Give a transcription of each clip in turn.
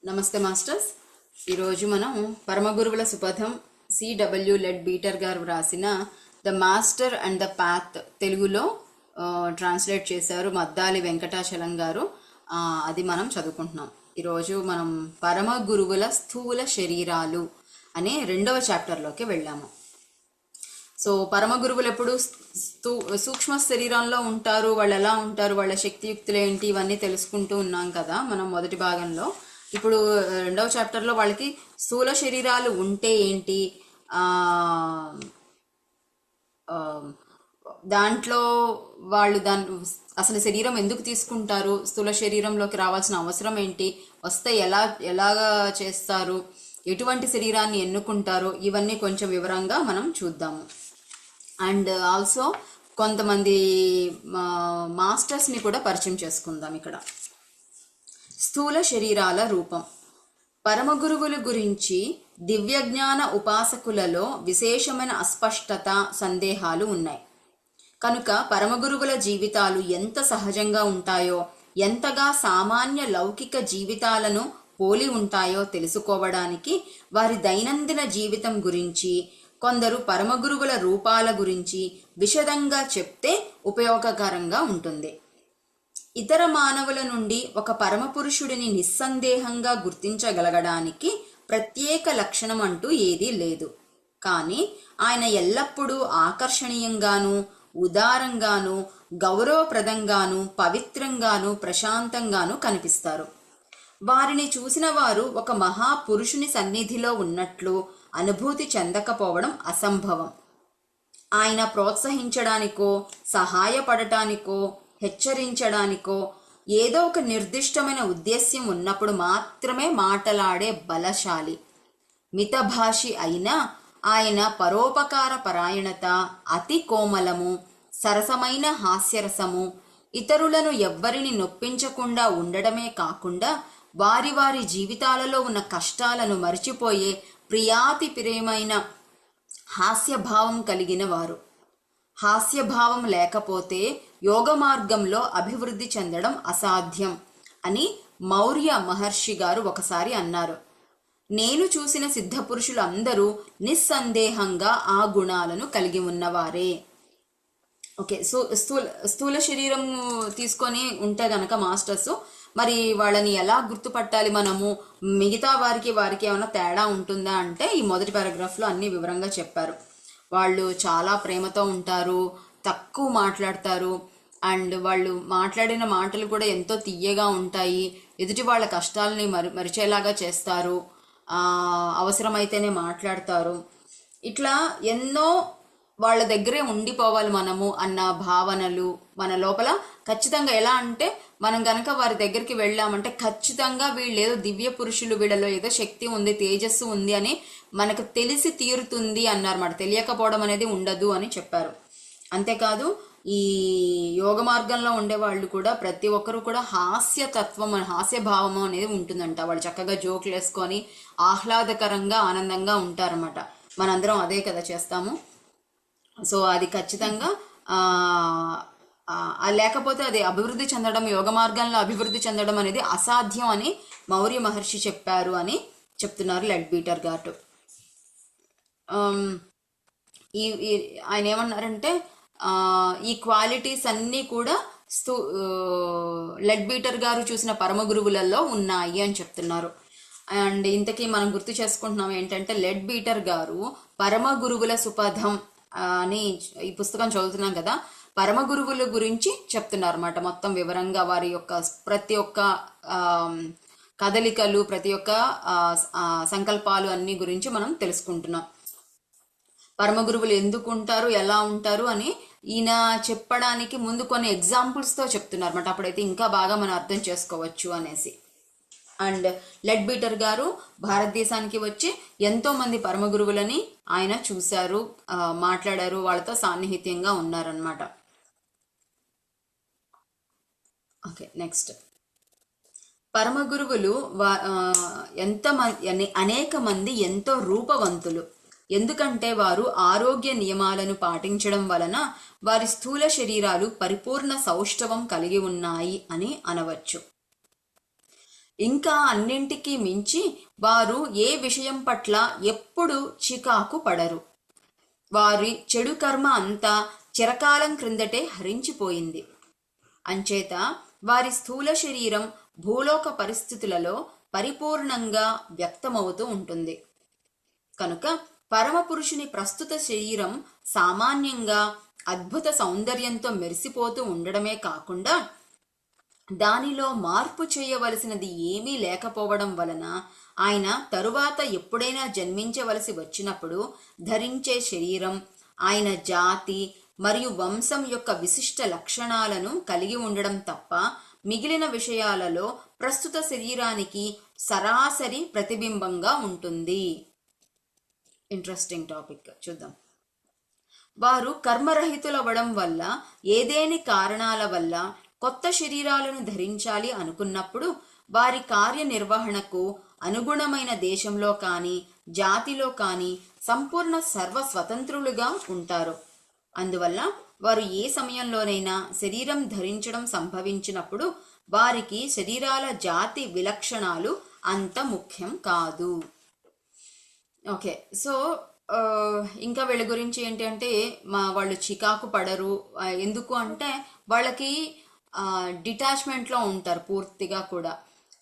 నమస్తే మాస్టర్స్. ఈరోజు మనం పరమగురువుల సుపథం సిడబ్ల్యూ లెడ్బీటర్ గారు రాసిన the master and the path తెలుగులో ట్రాన్స్లేట్ చేశారు మద్దాలి వెంకటాచలం గారు. అది మనం చదువుకుంటున్నాం. ఈరోజు మనం పరమగురువుల స్థూల శరీరాలు అనే 2వ చాప్టర్లోకి వెళ్ళాము. సో పరమగురువులు ఎప్పుడు సూక్ష్మ శరీరంలో ఉంటారు, వాళ్ళు ఎలా ఉంటారు, వాళ్ళ శక్తియుక్తులు ఏంటి, ఇవన్నీ తెలుసుకుంటూ ఉన్నాం కదా మనం మొదటి భాగంలో. ఇప్పుడు 2వ చాప్టర్లో వాళ్ళకి స్థూల శరీరాలు ఉంటే ఏంటి, దాంట్లో వాళ్ళు అసలు శరీరం ఎందుకు తీసుకుంటారు, స్థూల శరీరంలోకి రావాల్సిన అవసరం ఏంటి, వస్తే ఎలాగా చేస్తారు, ఎటువంటి శరీరాన్ని ఎన్నుకుంటారు, ఇవన్నీ కొంచెం వివరంగా మనం చూద్దాము. అండ్ ఆల్సో కొంతమంది మాస్టర్స్ని కూడా పరిచయం చేసుకుందాం. ఇక్కడ స్థూల శరీరాల రూపం. పరమగురువుల గురించి దివ్యజ్ఞాన ఉపాసకులలో విశేషమైన అస్పష్టత, సందేహాలు ఉన్నాయి. కనుక పరమగురువుల జీవితాలు ఎంత సహజంగా ఉంటాయో, ఎంతగా సామాన్య లౌకిక జీవితాలను పోలి ఉంటాయో తెలుసుకోవడానికి వారి దైనందిన జీవితం గురించి, కొందరు పరమగురువుల రూపాల గురించి విశదంగా చెప్తే ఉపయోగకరంగా ఉంటుంది. ఇతర మానవుల నుండి ఒక పరమపురుషుడిని నిస్సందేహంగా గుర్తించగలగడానికి ప్రత్యేక లక్షణం అంటూ ఏదీ లేదు. కానీ ఆయన ఎల్లప్పుడూ ఆకర్షణీయంగాను, ఉదారంగాను, గౌరవప్రదంగాను, పవిత్రంగాను, ప్రశాంతంగాను కనిపిస్తారు. వారిని చూసిన వారు ఒక మహాపురుషుని సన్నిధిలో ఉన్నట్లు అనుభూతి చెందకపోవడం అసంభవం. ఆయన ప్రోత్సహించడానికో, సహాయపడటానికో, హెచ్చరించడానికో ఏదో ఒక నిర్దిష్టమైన ఉద్దేశ్యం ఉన్నప్పుడు మాత్రమే మాటలాడే బలశాలి, మితభాషి అయినా ఆయన పరోపకార పరాయణత, అతి కోమలము, సరసమైన హాస్యరసము, ఇతరులను ఎవ్వరిని నొప్పించకుండా ఉండడమే కాకుండా వారి వారి జీవితాలలో ఉన్న కష్టాలను మరిచిపోయే ప్రియాతి ప్రియమైన హాస్యభావం కలిగిన వారు. హాస్యభావం లేకపోతే యోగ మార్గంలో అభివృద్ధి చెందడం అసాధ్యం అని మౌర్య మహర్షి గారు ఒకసారి అన్నారు. నేను చూసిన సిద్ధపురుషులు అందరూ నిస్సందేహంగా ఆ గుణాలను కలిగి ఉన్నవారే. ఓకే, సో స్థూల శరీరం తీసుకొని ఉంటే గనక మాస్టర్స్, మరి వాళ్ళని ఎలా గుర్తుపట్టాలి మనము, మిగతా వారికి ఏమైనా తేడా ఉంటుందా అంటే ఈ మొదటి పారాగ్రాఫ్లో అన్ని వివరంగా చెప్పారు. వాళ్ళు చాలా ప్రేమతో ఉంటారు, తక్కువ మాట్లాడతారు, అండ్ వాళ్ళు మాట్లాడిన మాటలు కూడా ఎంతో తీయగా ఉంటాయి, ఎదుటి వాళ్ళ కష్టాలని మరిచేలాగా చేస్తారు, అవసరమైతేనే మాట్లాడతారు. ఇట్లా ఎన్నో వాళ్ళ దగ్గరే ఉండిపోవాలి మనము అన్న భావనలు మన లోపల ఖచ్చితంగా. ఎలా అంటే మనం గనక వారి దగ్గరికి వెళ్ళామంటే ఖచ్చితంగా వీళ్ళు ఏదో దివ్య పురుషులు, వీళ్ళలో ఏదో శక్తి ఉంది, తేజస్సు ఉంది అని మనకు తెలిసి తీరుతుంది అన్నారన్నమాట. తెలియకపోవడం అనేది ఉండదు అని చెప్పారు. అంతేకాదు ఈ యోగ మార్గంలో ఉండే వాళ్ళు కూడా ప్రతి ఒక్కరు కూడా హాస్యతత్వం, హాస్యభావం అనేది ఉంటుందంట. వాళ్ళు చక్కగా జోకులు వేసుకొని ఆహ్లాదకరంగా, ఆనందంగా ఉంటారన్నమాట. మనందరం అదే కదా చేస్తాము. సో అది ఖచ్చితంగా లేకపోతే అది అభివృద్ధి చెందడం, యోగ మార్గంలో అభివృద్ధి చెందడం అనేది అసాధ్యం అని మౌర్య మహర్షి చెప్పారు అని చెప్తున్నారు లెడ్బీటర్ గారు. ఆయన ఏమన్నారంటే ఈ క్వాలిటీస్ అన్నీ కూడా లెడ్బీటర్ గారు చూసిన పరమగురువులలో ఉన్నాయి అని చెప్తున్నారు. అండ్ ఇంతకీ మనం గుర్తు చేసుకుంటున్నాం ఏంటంటే లెడ్బీటర్ గారు పరమగురువుల సుపథం అని ఈ పుస్తకం చదువుతున్నాం కదా, పరమగురువుల గురించి చెప్తున్నారు అన్నమాట. మొత్తం వివరంగా వారి యొక్క ప్రతి ఒక్క కదలికలు, ప్రతి ఒక్క సంకల్పాలు అన్ని గురించి మనం తెలుసుకుంటున్నాం. పరమగురువులు ఎందుకు ఉంటారు, ఎలా ఉంటారు అని ఈయన చెప్పడానికి ముందు కొన్ని ఎగ్జాంపుల్స్తో చెప్తున్నారు అన్నమాట. అప్పుడైతే ఇంకా బాగా మనం అర్థం చేసుకోవచ్చు అనేసి. అండ్ లెడ్బీటర్ గారు భారతదేశానికి వచ్చి ఎంతో మంది పరమగురువులని ఆయన చూశారు, మాట్లాడారు, వాళ్ళతో సాన్నిహిత్యంగా ఉన్నారనమాట. Okay, next. పరమగురువులు అనేక మంది ఎంతో రూపవంతులు. ఎందుకంటే వారు ఆరోగ్య నియమాలను పాటించడం వలన వారి స్థూల శరీరాలు పరిపూర్ణ సౌష్ఠవం కలిగి ఉన్నాయి అని అనవచ్చు. ఇంకా అన్నింటికీ మించి వారు ఏ విషయం పట్ల ఎప్పుడు చికాకు పడరు. వారి చెడు కర్మ అంతా చిరకాలం క్రిందటే హరించిపోయింది. అంచేత వారి స్థూల శరీరం భూలోక పరిస్థితులలో పరిపూర్ణంగా వ్యక్తమవుతూ ఉంటుంది. కనుక పరమపురుషుని ప్రస్తుత శరీరం సామాన్యంగా అద్భుత సౌందర్యంతో మెరిసిపోతూ ఉండడమే కాకుండా దానిలో మార్పు చేయవలసినది ఏమీ లేకపోవడం వలన ఆయన తరువాత ఎప్పుడైనా జన్మించవలసి వచ్చినప్పుడు ధరించే శరీరం ఆయన జాతి మరియు వంశం యొక్క విశిష్ట లక్షణాలను కలిగి ఉండడం తప్ప మిగిలిన విషయాలలో ప్రస్తుత శరీరానికి సరాసరి ప్రతిబింబంగా ఉంటుంది. ఇంట్రెస్టింగ్ టాపిక్, చూద్దాం. వారు కర్మరహితులవ్వడం వల్ల ఏదేని కారణాల వల్ల కొత్త శరీరాలను ధరించాలి అనుకున్నప్పుడు వారి కార్యనిర్వహణకు అనుగుణమైన దేశంలో కానీ జాతిలో కానీ సంపూర్ణ సర్వస్వతంత్రులుగా ఉంటారు. అందువల్ల వారు ఏ సమయంలోనైనా శరీరం ధరించడం సంభవించినప్పుడు వారికి శరీరాల జాతి విలక్షణాలు అంత ముఖ్యం కాదు. ఓకే, సో ఇంకా వీళ్ళ గురించి ఏంటి అంటే వాళ్ళు చికాకు పడరు. ఎందుకు అంటే వాళ్ళకి డిటాచ్మెంట్లో ఉంటారు పూర్తిగా కూడా.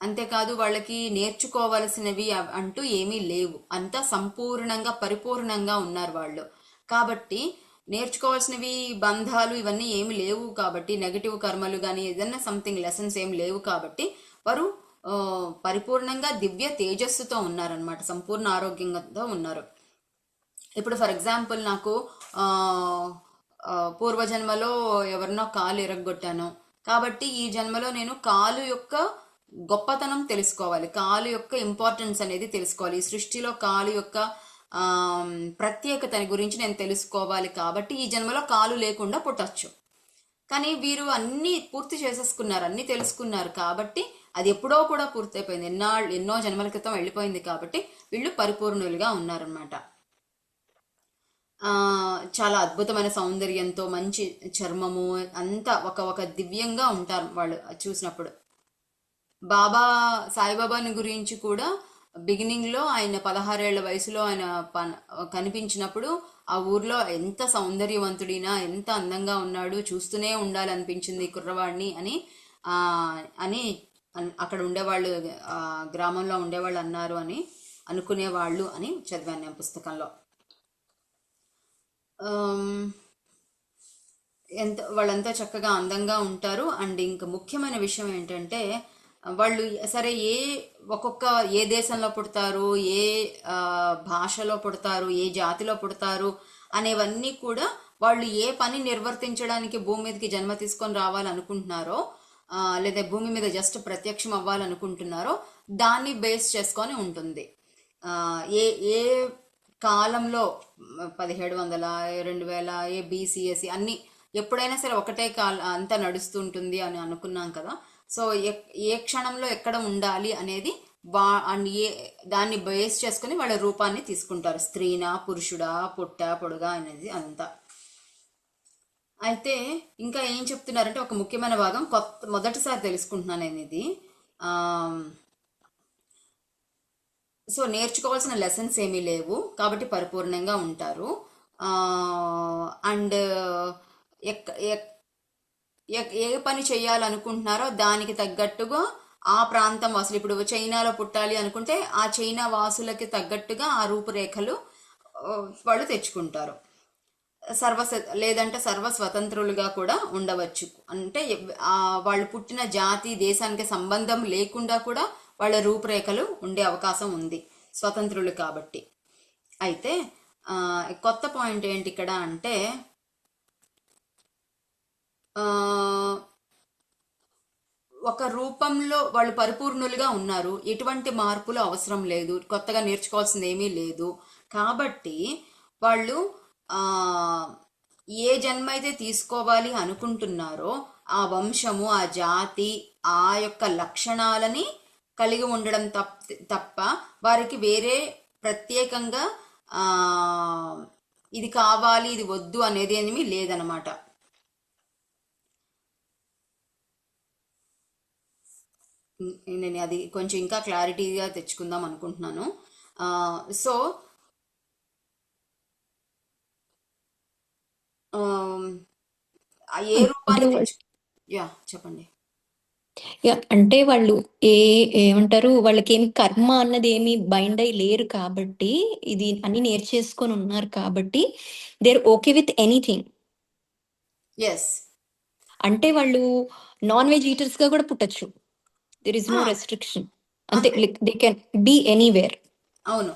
అంతేకాదు వాళ్ళకి నేర్చుకోవలసినవి అంటూ ఏమీ లేవు, అంతా సంపూర్ణంగా పరిపూర్ణంగా ఉన్నారు వాళ్ళు. కాబట్టి నేర్చుకోవాల్సినవి బంధాలు ఇవన్నీ ఏమి లేవు కాబట్టి, నెగటివ్ కర్మలు కానీ ఏదన్నా సంథింగ్ లెసన్స్ ఏమి లేవు కాబట్టి వారు పరిపూర్ణంగా దివ్య తేజస్సుతో ఉన్నారనమాట, సంపూర్ణ ఆరోగ్యంతో ఉన్నారు. ఇప్పుడు ఫర్ ఎగ్జాంపుల్ నాకు పూర్వజన్మలో ఎవరినో కాలు ఎరగొట్టాను కాబట్టి ఈ జన్మలో నేను కాలు యొక్క గొప్పతనం తెలుసుకోవాలి, కాలు యొక్క ఇంపార్టెన్స్ అనేది తెలుసుకోవాలి, ఈ సృష్టిలో కాలు యొక్క ప్రత్యేకత గురించి నేను తెలుసుకోవాలి. కాబట్టి ఈ జన్మలో కాలు లేకుండా పుట్టచ్చు. కానీ వీరు అన్నీ పూర్తి చేసేసుకున్నారు, అన్నీ తెలుసుకున్నారు కాబట్టి అది ఎప్పుడో కూడా పూర్తయిపోయింది, ఎన్నో జన్మల క్రితం వెళ్ళిపోయింది. కాబట్టి వీళ్ళు పరిపూర్ణులుగా ఉన్నారనమాట. చాలా అద్భుతమైన సౌందర్యంతో, మంచి చర్మము అంతా ఒక దివ్యంగా ఉంటారు వాళ్ళు చూసినప్పుడు. సాయిబాబాని గురించి కూడా బిగినింగ్లో ఆయన 16 ఏళ్ల వయసులో ఆయన కనిపించినప్పుడు ఆ ఊర్లో ఎంత సౌందర్యవంతుడినా, ఎంత అందంగా ఉన్నాడు, చూస్తూనే ఉండాలనిపించింది కుర్రవాడిని అని అక్కడ ఉండేవాళ్ళు, గ్రామంలో ఉండేవాళ్ళు అన్నారు అని అనుకునేవాళ్ళు అని చదివాను నేను పుస్తకంలో. వాళ్ళంతా చక్కగా అందంగా ఉంటారు. అండ్ ఇంకా ముఖ్యమైన విషయం ఏంటంటే వాళ్ళు సరే ఏ దేశంలో పుడతారు, ఏ భాషలో పుడతారు, ఏ జాతిలో పుడతారు అనేవన్నీ కూడా వాళ్ళు ఏ పని నిర్వర్తించడానికి భూమి మీదకి జన్మ తీసుకొని రావాలనుకుంటున్నారో లేదా భూమి మీద జస్ట్ ప్రత్యక్షం అవ్వాలనుకుంటున్నారో దాన్ని బేస్ చేసుకొని ఉంటుంది. ఏ కాలంలో 1700, 2000, BCSE అన్ని ఎప్పుడైనా సరే ఒకటే అంతా నడుస్తుంటుంది అని అనుకున్నాం కదా. సో ఏ క్షణంలో ఎక్కడ ఉండాలి అనేది దాన్ని బేస్ చేసుకుని వాళ్ళ రూపాన్ని తీసుకుంటారు, స్త్రీనా పురుషుడా పొడుగా అనేది అంతా. అయితే ఇంకా ఏం చెప్తున్నారంటే ఒక ముఖ్యమైన భాగం మొదటిసారి తెలుసుకుంటున్నాను నేను ఇది. సో నేర్చుకోవాల్సిన లెసన్స్ ఏమీ లేవు కాబట్టి పరిపూర్ణంగా ఉంటారు. అండ్ ఏ పని చేయాలనుకుంటున్నారో దానికి తగ్గట్టుగా ఆ ప్రాంతం వాసులు, ఇప్పుడు చైనాలో పుట్టాలి అనుకుంటే ఆ చైనా వాసులకి తగ్గట్టుగా ఆ రూపురేఖలు వాళ్ళు తెచ్చుకుంటారు. లేదంటే సర్వస్వతంత్రులుగా కూడా ఉండవచ్చు. అంటే వాళ్ళు పుట్టిన జాతి దేశానికి సంబంధం లేకుండా కూడా వాళ్ళ రూపురేఖలు ఉండే అవకాశం ఉంది, స్వతంత్రులు కాబట్టి. అయితే కొత్త పాయింట్ ఏంటి ఇక్కడ అంటే ఒక రూపంలో వాళ్ళు పరిపూర్ణులుగా ఉన్నారు, ఎటువంటి మార్పులు అవసరం లేదు, కొత్తగా నేర్చుకోవాల్సింది ఏమీ లేదు. కాబట్టి వాళ్ళు ఏ జన్మ అయితే తీసుకోవాలి అనుకుంటున్నారో ఆ వంశము, ఆ జాతి, ఆ యొక్క లక్షణాలని కలిగి ఉండడం తప్ప వారికి వేరే ప్రత్యేకంగా ఇది కావాలి ఇది వద్దు అనేది ఏమీ లేదనమాట. నేను అది కొంచెం ఇంకా క్లారిటీగా తెచ్చుకుందాం అనుకుంటున్నాను. సో ఏ అంటే రూపాన్ని తెచ్చు యా చెప్పండి. అంటే వాళ్ళు ఏ ఏమంటారు, వాళ్ళకి ఏమి కర్మ అన్నది ఏమి బైండ్ అయి లేరు కాబట్టి, ఇది అన్ని నేర్చేసుకొని ఉన్నారు కాబట్టి there okay with anything. Yes. అంటే వాళ్ళు నాన్ వెజ్ ఈటర్స్ గా కూడా పుట్టచ్చు. There is no restriction. అంతే, అంతే. Like they can be anywhere. అవును.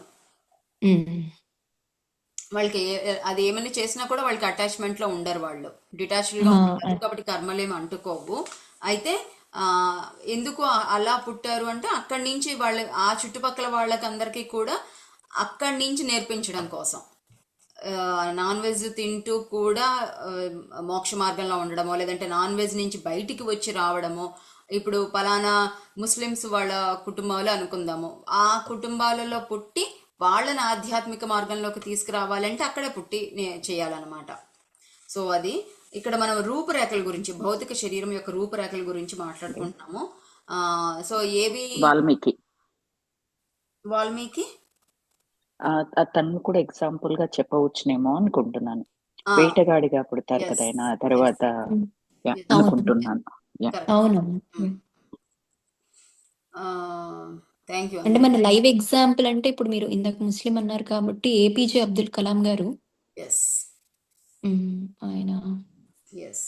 వాళ్ళకి అది ఏమైనా చేసినా కూడా వాళ్ళకి అటాచ్మెంట్ లో ఉండరు, వాళ్ళు డిటాచ్డ్ గా ఉంటారు కాబట్టి కర్మలేమి అంటుకోవు. అయితే ఆ ఎందుకు అలా పుట్టారు అంటే అక్కడి నుంచి వాళ్ళ ఆ చుట్టుపక్కల వాళ్ళకి అందరికీ కూడా అక్కడి నుంచి నేర్పించడం కోసం. నాన్ వెజ్ తింటూ కూడా ఆ, మోక్ష మార్గంలో ఉండడమో, లేదంటే నాన్ వెజ్ నుంచి బయటికి వచ్చి రావడమో. ఇప్పుడు పలానా ముస్లిమ్స్ వాళ్ళ కుటుంబాలు అనుకుందాము, ఆ కుటుంబాలలో పుట్టి వాళ్ళని ఆధ్యాత్మిక మార్గంలోకి తీసుకురావాలంటే అక్కడే పుట్టి చేయాలన్నమాట. సో అది ఇక్కడ మనం రూపురేఖల గురించి, భౌతిక శరీరం యొక్క రూపురేఖల గురించి మాట్లాడుకుంటున్నాము. సో ఏవి? వాల్మీకి. వాల్మీకి. తను కూడా ఎగ్జాంపుల్ గా చెప్పవచ్చునేమో అనుకుంటున్నాను. ఆ, వేటగాడిగా పుడతారు ఎస్. కదా ఆయన, ఎస్. తర్వాత ఎస్. అవును, అనుకుంటున్నాను. యా. కరెక్ట్. అవును. థ్యాంక్ యూ అంటే అండి. మన లైవ్ ఎగ్జాంపుల్ అంటే ఇప్పుడు మీరు ఇందాక ముస్లిం అన్నారు కాబట్టి ఏపీజే అబ్దుల్ కలాం గారు. ఎస్. ఆయన ఎస్.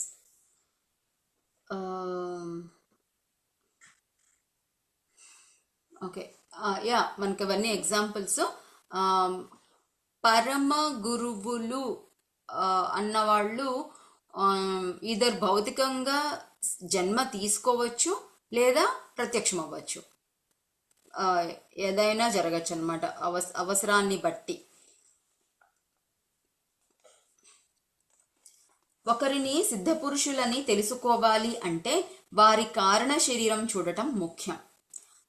ఓకే. యా, మనకి అవన్నీ ఎగ్జాంపుల్స్. పరమ గురువులు అన్నవాళ్ళు ఇద్దరు భౌతికంగా జన్మ తీసుకోవచ్చు, లేదా ప్రత్యక్షం అవ్వచ్చు. ఆ, ఏదైనా జరగచ్చు అనమాట, అవసరాన్ని బట్టి. ఒకరిని సిద్ధపురుషులని తెలుసుకోవాలి అంటే వారి కారణ శరీరం చూడటం ముఖ్యం.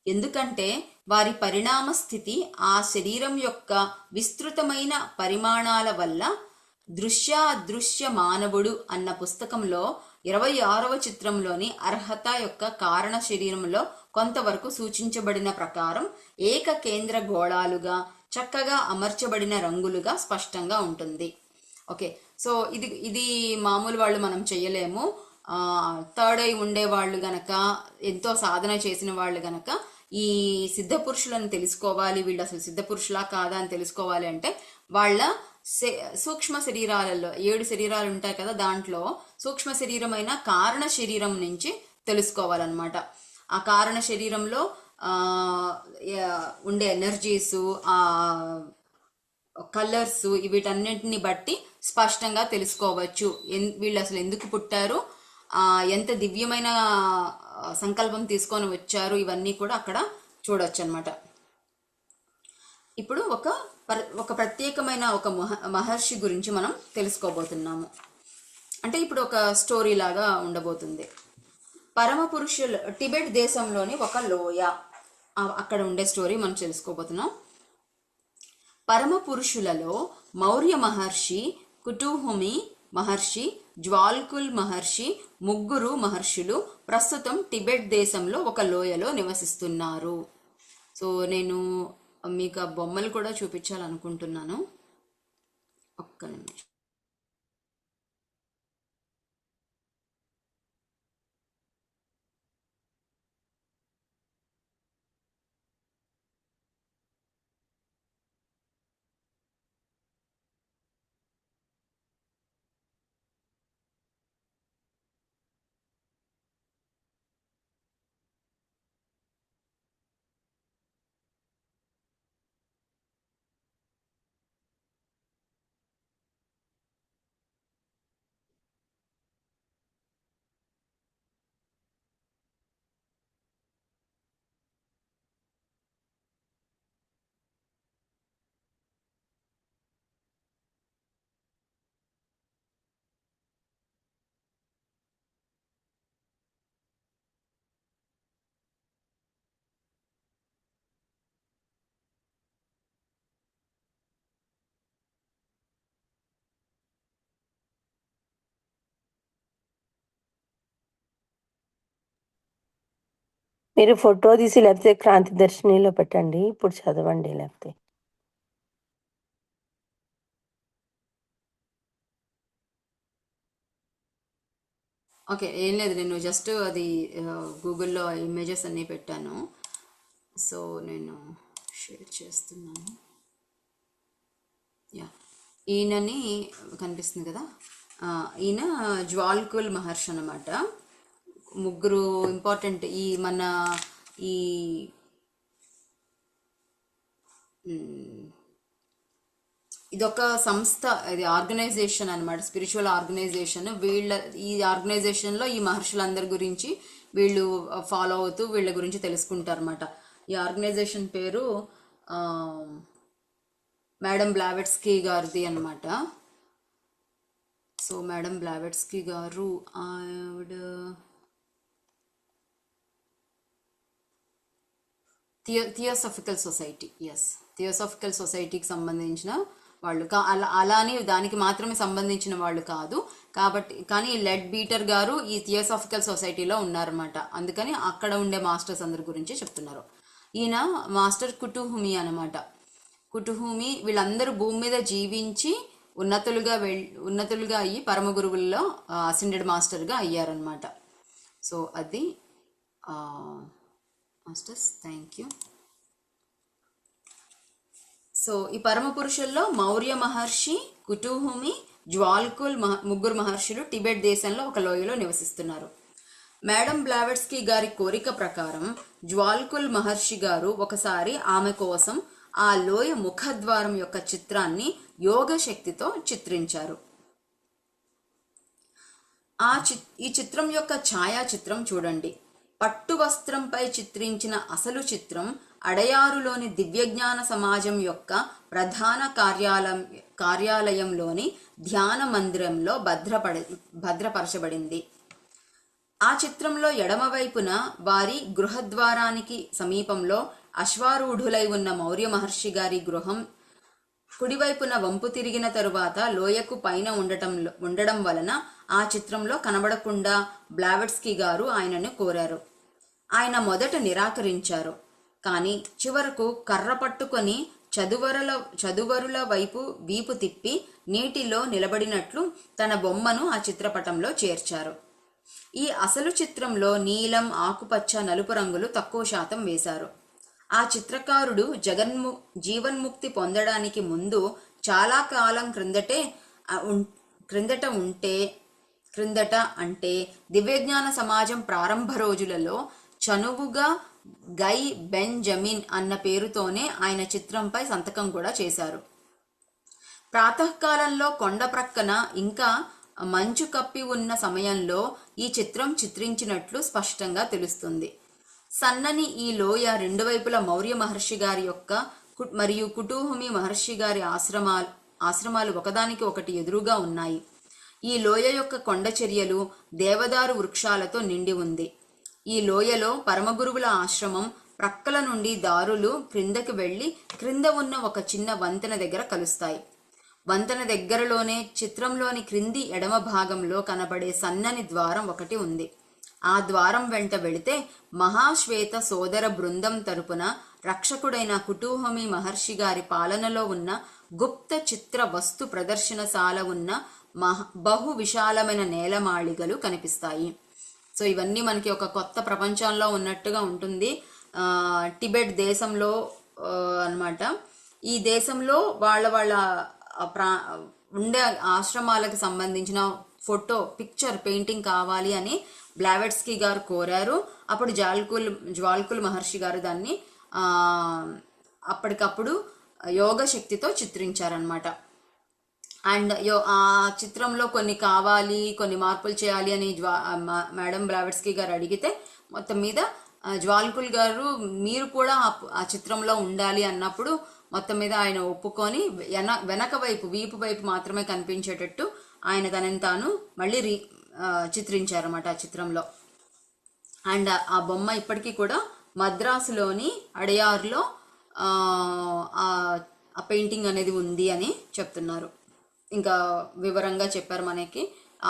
ఎందుకంటే వారి పరిణామ స్థితి ఆ శరీరం యొక్క విస్తృతమైన పరిమాణాల వల్ల. దృశ్య అదృశ్య మానవుడు అన్న పుస్తకంలో 26వ చిత్రంలోని అర్హత యొక్క కారణ శరీరంలో కొంతవరకు సూచించబడిన ప్రకారం ఏక కేంద్ర గోళాలుగా చక్కగా అమర్చబడిన రంగులుగా స్పష్టంగా ఉంటుంది. ఓకే. సో ఇది ఇది మామూలు వాళ్ళు మనం చెయ్యలేము. థర్డ్ ఐ ఉండే వాళ్ళు గనక, ఎంతో సాధన చేసిన వాళ్ళు గనక ఈ సిద్ధ పురుషులను తెలుసుకోవాలి, వీళ్ళు అసలు సిద్ధ పురుషులా కాదా అని తెలుసుకోవాలి అంటే వాళ్ళ సూక్ష్మ శరీరాలలో 7 శరీరాలు ఉంటాయి కదా, దాంట్లో సూక్ష్మ శరీరమైన కారణ శరీరం నుంచి తెలుసుకోవాలన్నమాట. ఆ కారణ శరీరంలో ఉండే ఎనర్జీస్, ఆ కలర్స్, వీటన్నిటిని బట్టి స్పష్టంగా తెలుసుకోవచ్చు వీళ్ళు అసలు ఎందుకు పుట్టారు, ఎంత దివ్యమైన సంకల్పం తీసుకొని వచ్చారు, ఇవన్నీ కూడా అక్కడ చూడొచ్చు అనమాట. ఇప్పుడు ఒక ప్రత్యేకమైన ఒక మహర్షి గురించి మనం తెలుసుకోబోతున్నాము. అంటే ఇప్పుడు ఒక స్టోరీ లాగా ఉండబోతుంది. పరమ పురుషులు టిబెట్ దేశంలోని ఒక లోయ, అక్కడ ఉండే స్టోరీ మనం తెలుసుకోబోతున్నాం. పరమ పురుషులలో మౌర్య మహర్షి, కుటుహుమి మహర్షి, జ్వాల్కుల్ మహర్షి, ముగ్గురు మహర్షులు ప్రస్తుతం టిబెట్ దేశంలో ఒక లోయలో నివసిస్తున్నారు. సో నేను మీకు ఆ బొమ్మలు కూడా చూపించాలనుకుంటున్నాను. ఒక్క నిమిషం. మీరు ఫోటో తీసి లేకపోతే క్రాంతి దర్శినిలో పెట్టండి, ఇప్పుడు చదవండి. లేకపోతే ఓకే, ఏం లేదు, నేను జస్ట్ అది గూగుల్లో ఇమేజెస్ అన్నీ పెట్టాను. సో నేను షేర్ చేస్తున్నాను. యా, ఈయనని కనిపిస్తుంది కదా, ఈయన జ్వాల్కుల్ మహర్షి అన్నమాట. ముగ్గురు ఇంపార్టెంట్ ఈ మన ఈ ఇదొక సంస్థ, ఇది ఆర్గనైజేషన్ అనమాట, స్పిరిచువల్ ఆర్గనైజేషన్. ఈ ఆర్గనైజేషన్లో ఈ మహర్షులందరి గురించి వీళ్ళు ఫాలో అవుతూ వీళ్ళ గురించి తెలుసుకుంటారు అనమాట. ఈ ఆర్గనైజేషన్ పేరు మేడం బ్లావెట్స్కీ గారిది అనమాట. సో మేడం బ్లావెట్స్కీ గారు ఆవిడ థియోసాఫికల్ సొసైటీ, ఎస్, థియోసాఫికల్ సొసైటీకి సంబంధించిన వాళ్ళు అలా అని దానికి మాత్రమే సంబంధించిన వాళ్ళు కాదు కాబట్టి. కానీ లెడ్ బీటర్ గారు ఈ థియోసాఫికల్ సొసైటీలో ఉన్నారన్నమాట. అందుకని అక్కడ ఉండే మాస్టర్స్ అందరి గురించి చెప్తున్నారు. ఈయన మాస్టర్ కుటుహుమి అనమాట. కుటుహుమి వీళ్ళందరూ భూమి మీద జీవించి ఉన్నతులుగా అయ్యి పరమ గురువుల్లో అసెండెడ్ మాస్టర్గా అయ్యారనమాట. సో అది మాస్టర్స్, థ్యాంక్ యూ. సో ఈ పరమ పురుషుల్లో మౌర్య మహర్షి, కుటుహుమి, జ్వాల్కుల్ ముగ్గురు మహర్షులు టిబెట్ దేశంలో ఒక లోయలో నివసిస్తున్నారు. మేడం బ్లావెట్స్కీ గారి కోరిక ప్రకారం జ్వాల్కుల్ మహర్షి గారు ఒకసారి ఆమె కోసం ఆ లోయ ముఖద్వారం యొక్క చిత్రాన్ని యోగ శక్తితో చిత్రించారు. ఈ చిత్రం యొక్క ఛాయాచిత్రం చూడండి. పట్టు వస్త్రంపై చిత్రించిన అసలు చిత్రం అడయారులోని దివ్యజ్ఞాన సమాజం యొక్క ప్రధాన కార్యాలయంలోని ధ్యాన మందిరంలో భద్రపరచబడింది. ఆ చిత్రంలో ఎడమవైపున వారి గృహద్వారానికి సమీపంలో అశ్వారూఢులై ఉన్న మౌర్య మహర్షి గారి గృహం, కుడివైపున వంపు తిరిగిన తరువాత లోయకు పైన ఉండడం వలన ఆ చిత్రంలో కనబడకుండా బ్లావెట్స్కీ గారు ఆయనను కోరారు. ఆయన మొదట నిరాకరించారు. కానీ చివరకు కర్ర పట్టుకొని చదువరుల వైపు వీపు తిప్పి నీటిలో నిలబడినట్లు తన బొమ్మను ఆ చిత్రపటంలో చేర్చారు. ఈ అసలు చిత్రంలో నీలం, ఆకుపచ్చ, నలుపు రంగులు తక్కువ శాతం వేశారు. ఆ చిత్రకారుడు జీవన్ముక్తి పొందడానికి ముందు చాలా కాలం క్రిందట అంటే దివ్యజ్ఞాన సమాజం ప్రారంభ రోజులలో చనువుగా గై బెంజమిన్ అన్న పేరుతోనే ఆయన చిత్రంపై సంతకం కూడా చేశారు. ప్రాతకాలంలో కొండ ప్రక్కన ఇంకా మంచు కప్పి ఉన్న సమయంలో ఈ చిత్రం చిత్రించినట్లు స్పష్టంగా తెలుస్తుంది. సన్నని ఈ లోయ రెండు వైపుల మౌర్య మహర్షి గారి యొక్క మరియు కుటుహుమి మహర్షి గారి ఆశ్రమాలు ఒకదానికి ఒకటి ఎదురుగా ఉన్నాయి. ఈ లోయ యొక్క కొండ చర్యలు దేవదారు వృక్షాలతో నిండి ఉంది. ఈ లోయలో పరమగురువుల ఆశ్రమం ప్రక్కల నుండి దారులు క్రిందకి వెళ్లి క్రింద ఉన్న ఒక చిన్న వంతెన దగ్గర కలుస్తాయి. వంతెన దగ్గరలోనే చిత్రంలోని క్రింది ఎడమ భాగంలో కనబడే సన్నని ద్వారం ఒకటి ఉంది. ఆ ద్వారం వెంట వెళితే మహాశ్వేత సోదర బృందం తరపున రక్షకుడైన కుటుహుమి మహర్షి గారి పాలనలో ఉన్న గుప్త చిత్ర వస్తు ప్రదర్శనశాల ఉన్న బహు విశాలమైన నేలమాళిగలు కనిపిస్తాయి. సో ఇవన్నీ మనకి ఒక కొత్త ప్రపంచంలో ఉన్నట్టుగా ఉంటుంది. టిబెట్ దేశంలో అన్నమాట. ఈ దేశంలో వాళ్ళ ఉండే ఆశ్రమాలకు సంబంధించిన ఫోటో, పిక్చర్ పెయింటింగ్ కావాలి అని బ్లావెట్స్కీ గారు కోరారు. అప్పుడు జ్వాల్కుల్ మహర్షి గారు దాన్ని అప్పటికప్పుడు యోగ శక్తితో చిత్రించారనమాట. అండ్ ఆ చిత్రంలో కొన్ని కావాలి, కొన్ని మార్పులు చేయాలి అని మేడం బ్లావెట్స్కీ గారు అడిగితే మొత్తం మీద జ్వాల్కుల్ గారు మీరు కూడా ఆ చిత్రంలో ఉండాలి అన్నప్పుడు మొత్తం మీద ఆయన ఒప్పుకొని వెనక వైపు, వీపు వైపు మాత్రమే కనిపించేటట్టు ఆయన తనని తాను మళ్ళీ చిత్రించారన్నమాట ఆ చిత్రంలో. అండ్ ఆ బొమ్మ ఇప్పటికీ కూడా మద్రాసులోని అడయార్లో ఆ పెయింటింగ్ అనేది ఉంది అని చెప్తున్నారు. ఇంకా వివరంగా చెప్పారు మనకి,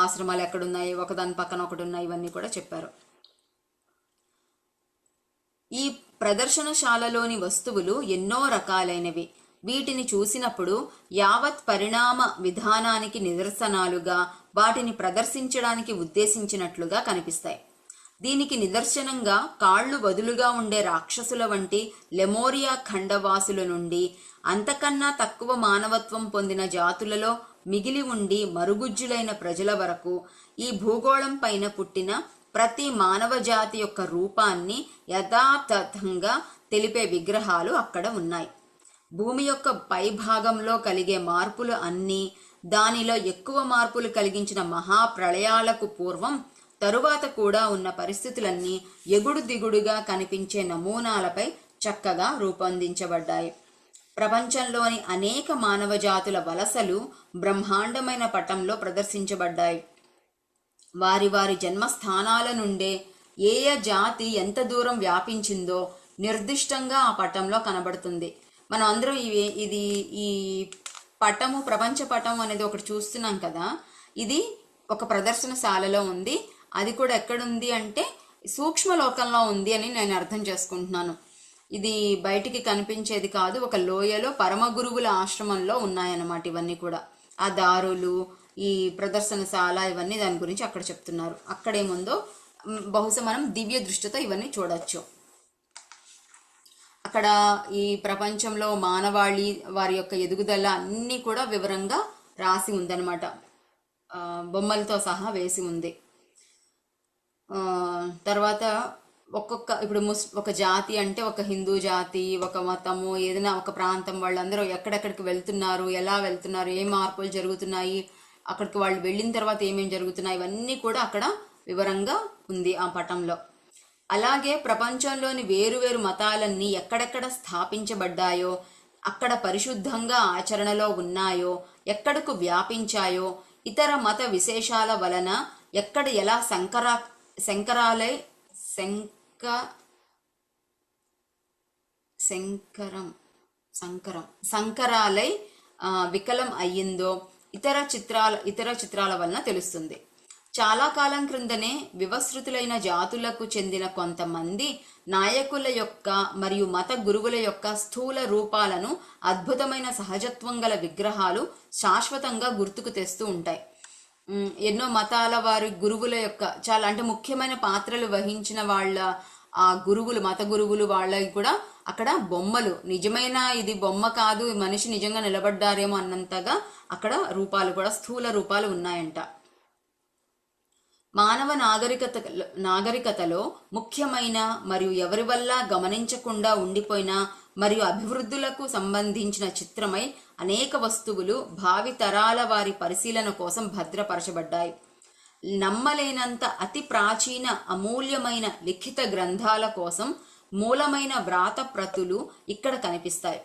ఆశ్రమాలు ఎక్కడున్నాయి, ఒకదాని పక్కన ఒకటి ఉన్నాయి, ఇవన్నీ కూడా చెప్పారు. ఈ ప్రదర్శనశాలలోని వస్తువులు ఎన్నో రకాలైనవి. వీటిని చూసినప్పుడు యావత్ పరిణామ విధానానికి నిదర్శనాలుగా, వాటిని ప్రదర్శించడానికి ఉద్దేశించినట్లుగా కనిపిస్తాయి. దీనికి నిదర్శనంగా కాళ్ళు వదులుగా ఉండే రాక్షసుల వంటి లెమోరియా ఖండవాసుల నుండి అంతకన్నా తక్కువ మానవత్వం పొందిన జాతులలో మిగిలి ఉండి మరుగుజ్జులైన ప్రజల వరకు ఈ భూగోళం పైన పుట్టిన ప్రతి మానవ జాతి యొక్క రూపాన్ని యథాతథంగా తెలిపే విగ్రహాలు అక్కడ ఉన్నాయి. భూమి యొక్క పై భాగంలో కలిగే మార్పులు అన్నీ, దానిలో ఎక్కువ మార్పులు కలిగించిన మహాప్రళయాలకు పూర్వం తరువాత కూడా ఉన్న పరిస్థితులన్నీ ఎగుడు దిగుడుగా కనిపించే నమూనాలపై చక్కగా రూపొందించబడ్డాయి. ప్రపంచంలోని అనేక మానవ జాతుల వలసలు బ్రహ్మాండమైన పటంలో ప్రదర్శించబడ్డాయి. వారి వారి జన్మస్థానాల నుండే ఏ జాతి ఎంత దూరం వ్యాపించిందో నిర్దిష్టంగా ఆ పటంలో కనబడుతుంది. మనం అందరం ఈ పటము, ప్రపంచ పటం అనేది ఒకటి చూస్తున్నాం కదా, ఇది ఒక ప్రదర్శనశాలలో ఉంది. అది కూడా ఎక్కడుంది అంటే సూక్ష్మ లోకంలో ఉంది అని నేను అర్థం చేసుకుంటున్నాను. ఇది బయటికి కనిపించేది కాదు, ఒక లోయలో పరమ గురువుల ఆశ్రమంలో ఉన్నాయన్నమాట ఇవన్నీ కూడా. ఆ దారులు, ఈ ప్రదర్శనశాల, ఇవన్నీ దాని గురించి అక్కడ చెప్తున్నారు. అక్కడేముందో బహుశా మనం దివ్య దృష్టితో ఇవన్నీ చూడొచ్చు. అక్కడ ఈ ప్రపంచంలో మానవాళి వారి యొక్క ఎదుగుదల అన్నీ కూడా వివరంగా రాసి ఉందన్నమాట. బొమ్మలతో సహా వేసి ఉంది. తర్వాత ఇప్పుడు ఒక జాతి అంటే ఒక హిందూ జాతి, ఒక మతము, ఏదైనా ఒక ప్రాంతం, వాళ్ళందరూ ఎక్కడెక్కడికి వెళ్తున్నారు, ఎలా వెళ్తున్నారు, ఏ మార్పులు జరుగుతున్నాయి, అక్కడికి వాళ్ళు వెళ్ళిన తర్వాత ఏమేమి జరుగుతున్నాయి, ఇవన్నీ కూడా అక్కడ వివరంగా ఉంది ఆ పటంలో. అలాగే ప్రపంచంలోని వేరువేరు మతాలన్నీ ఎక్కడెక్కడ స్థాపించబడ్డాయో, అక్కడ పరిశుద్ధంగా ఆచరణలో ఉన్నాయో, ఎక్కడకు వ్యాపించాయో, ఇతర మత విశేషాల వలన ఎక్కడ ఎలా సంకరాలై వికలం అయ్యిందో ఇతర చిత్రాల వలన తెలుస్తుంది. చాలా కాలం క్రిందనే వివస్మృతులైన జాతులకు చెందిన కొంతమంది నాయకుల యొక్క మరియు మత గురువుల యొక్క స్థూల రూపాలను అద్భుతమైన సహజత్వం గల విగ్రహాలు శాశ్వతంగా గుర్తుకు తెస్తూ ఉంటాయి. ఎన్నో మతాల వారి గురువుల యొక్క చాలా అంటే ముఖ్యమైన పాత్రలు వహించిన వాళ్ళ ఆ గురువులు, మత గురువులు వాళ్ళకి కూడా అక్కడ బొమ్మలు, నిజమైన ఇది బొమ్మ కాదు, మనిషి నిజంగా నిలబడ్డారేమో అన్నంతగా అక్కడ రూపాలు కూడా, స్థూల రూపాలు ఉన్నాయంట. మానవ నాగరికతలో ముఖ్యమైన మరియు ఎవరి వల్ల గమనించకుండా ఉండిపోయిన మరియు అభివృద్ధులకు సంబంధించిన చిత్రమై అనేక వస్తువులు భావి తరాల వారి పరిశీలన కోసం భద్రపరచబడ్డాయి. నమ్మలేనంత అతి ప్రాచీన అమూల్యమైన లిఖిత గ్రంథాల కోసం మూలమైన వ్రాత ప్రతులు ఇక్కడ కనిపిస్తాయి.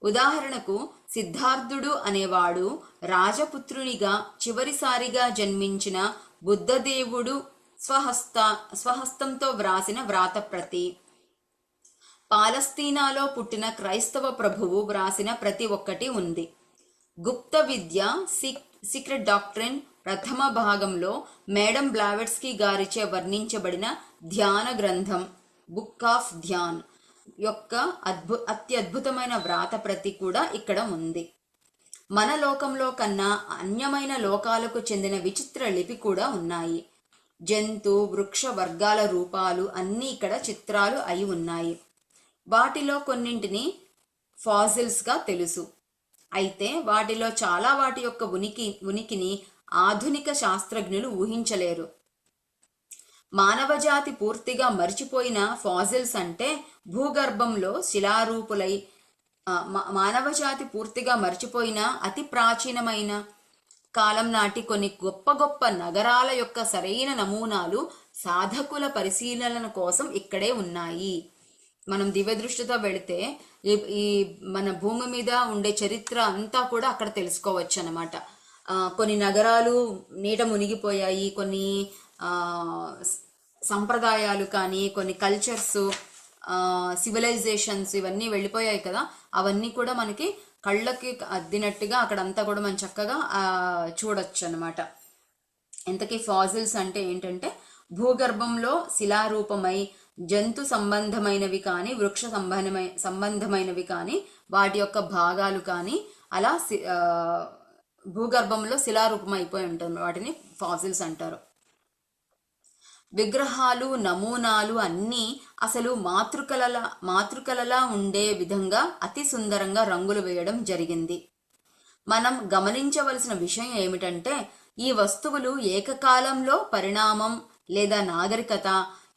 ఉదాహరణకు సిద్ధార్థుడు అనేవాడు రాజపుత్రునిగా చివరిసారిగా జన్మించిన బుద్ధదేవుడు స్వహస్తంతో వ్రాసిన వ్రాతప్రతి, పాలస్తీనాలో పుట్టిన క్రైస్తవ ప్రభువు వ్రాసిన ప్రతి ఒక్కటి ఉంది. గుప్త విద్య సీక్రెట్ డాక్ట్రిన్ ప్రథమ భాగంలో మేడం బ్లావెట్స్కీ గారిచే వర్ణించబడిన ధ్యాన గ్రంథం బుక్ ఆఫ్ ధ్యాన్ యొక్క అత్యద్భుతమైన వ్రాతప్రతి కూడా ఇక్కడ ఉంది. మన లోకంలో కన్నా అన్యమైన లోకాలకు చెందిన విచిత్ర లిపి కూడా ఉన్నాయి. జంతు వృక్ష వర్గాల రూపాలు అన్నీ ఇక్కడ చిత్రాలు అయి ఉన్నాయి. వాటిలో కొన్నింటిని ఫాసిల్స్గా తెలుసు. అయితే వాటిలో చాలా వాటి యొక్క ఉనికిని ఆధునిక శాస్త్రజ్ఞులు ఊహించలేరు. మానవజాతి పూర్తిగా మరిచిపోయిన ఫాసిల్స్ అంటే భూగర్భంలో శిలారూపులై మానవజాతి పూర్తిగా మరిచిపోయిన అతి ప్రాచీనమైన కాలం నాటి కొన్ని గొప్ప గొప్ప నగరాల యొక్క సరైన నమూనాలు సాధకుల పరిశీలన కోసం ఇక్కడే ఉన్నాయి. మనం దివ్యదృష్టితో వెళితే ఈ మన భూమి మీద ఉండే చరిత్ర అంతా కూడా అక్కడ తెలుసుకోవచ్చు అన్నమాట. కొన్ని నగరాలు నీట మునిగిపోయాయి, కొన్ని సంప్రదాయాలు కానీ, కొన్ని కల్చర్స్, సివిలైజేషన్స్ ఇవన్నీ వెళ్ళిపోయాయి కదా, అవన్నీ కూడా మనకి కళ్ళకి అద్దినట్టుగా అక్కడంతా కూడా మనం చక్కగా చూడొచ్చు అన్నమాట. ఇంతకీ ఫాసిల్స్ అంటే ఏంటంటే భూగర్భంలో శిలారూపమై జంతు సంబంధమైనవి కానీ వృక్ష సంబంధమైనవి కానీ వాటి యొక్క భాగాలు కానీ అలా భూగర్భంలో శిలారూపం అయిపోయి ఉంటుంది. వాటిని ఫాసిల్స్ అంటారు. విగ్రహాలు నమూనాలు అన్నీ అసలు మాతృకలలా ఉండే విధంగా అతి సుందరంగా రంగులు వేయడం జరిగింది. మనం గమనించవలసిన విషయం ఏమిటంటే ఈ వస్తువులు ఏకకాలంలో పరిణామం లేదా నాగరికత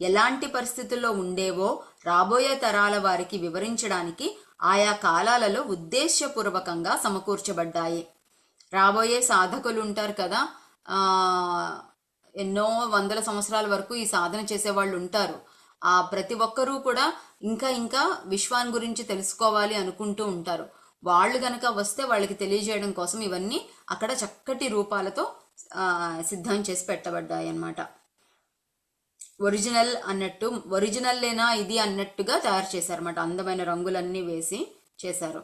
ఎలాంటి పరిస్థితుల్లో ఉండేవో రాబోయే తరాల వారికి వివరించడానికి ఆయా కాలాలలో ఉద్దేశ్యపూర్వకంగా సమకూర్చబడ్డాయి. రాబోయే సాధకులు ఉంటారు కదా, ఎన్నో వందల సంవత్సరాల వరకు ఈ సాధన చేసేవాళ్ళు ఉంటారు. ఆ ప్రతి ఒక్కరూ కూడా ఇంకా ఇంకా విశ్వాన్ని గురించి తెలుసుకోవాలి అనుకుంటూ ఉంటారు. వాళ్ళు గనక వస్తే వాళ్ళకి తెలియజేయడం కోసం ఇవన్నీ అక్కడ చక్కటి రూపాలతో సిద్ధం చేసి పెట్టబడ్డాయి అన్నమాట. ఒరిజినల్లేనా ఇది అన్నట్టుగా తయారు చేశారన్నమాట. అందమైన రంగులన్నీ వేసి చేశారు.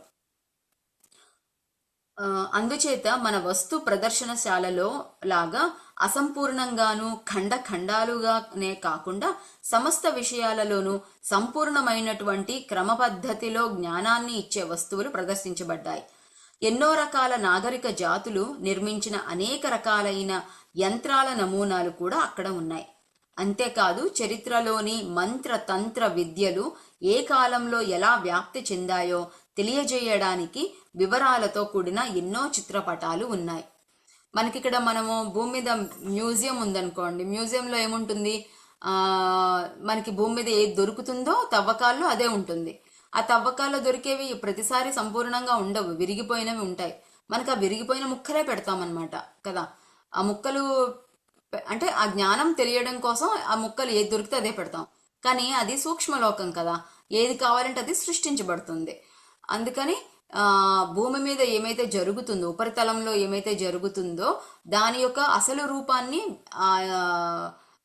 అందుచేత మన వస్తు ప్రదర్శనశాలలో లాగా అసంపూర్ణంగాను ఖండాలుగానే కాకుండా సమస్త విషయాలలోనూ సంపూర్ణమైనటువంటి క్రమ పద్ధతిలో జ్ఞానాన్ని ఇచ్చే వస్తువులు ప్రదర్శించబడ్డాయి. ఎన్నో రకాల నాగరిక జాతులు నిర్మించిన అనేక రకాలైన యంత్రాల నమూనాలు కూడా అక్కడ ఉన్నాయి. అంతేకాదు చరిత్రలోని మంత్ర తంత్ర విద్యలు ఏ కాలంలో ఎలా వ్యాప్తి చెందాయో తెలియజేయడానికి వివరాలతో కూడిన ఎన్నో చిత్రపటాలు ఉన్నాయి. మనకిక్కడ మనము భూమి మీద మ్యూజియం ఉందనుకోండి, మ్యూజియంలో ఏముంటుంది, మనకి భూమి మీద ఏది దొరుకుతుందో తవ్వకాల్లో అదే ఉంటుంది. ఆ తవ్వకాల్లో దొరికేవి ప్రతిసారి సంపూర్ణంగా ఉండవు, విరిగిపోయినవి ఉంటాయి. మనకు ఆ విరిగిపోయిన ముక్కలే పెడతామన్నమాట కదా. ఆ ముక్కలు అంటే ఆ జ్ఞానం తెలియడం కోసం ఆ ముక్కలు ఏది దొరికితే అదే పెడతాం. కానీ అది సూక్ష్మలోకం కదా, ఏది కావాలంటే అది సృష్టించబడుతుంది. అందుకని భూమి మీద ఏమైతే జరుగుతుందో, ఉపరితలంలో ఏమైతే జరుగుతుందో దాని యొక్క అసలు రూపాన్ని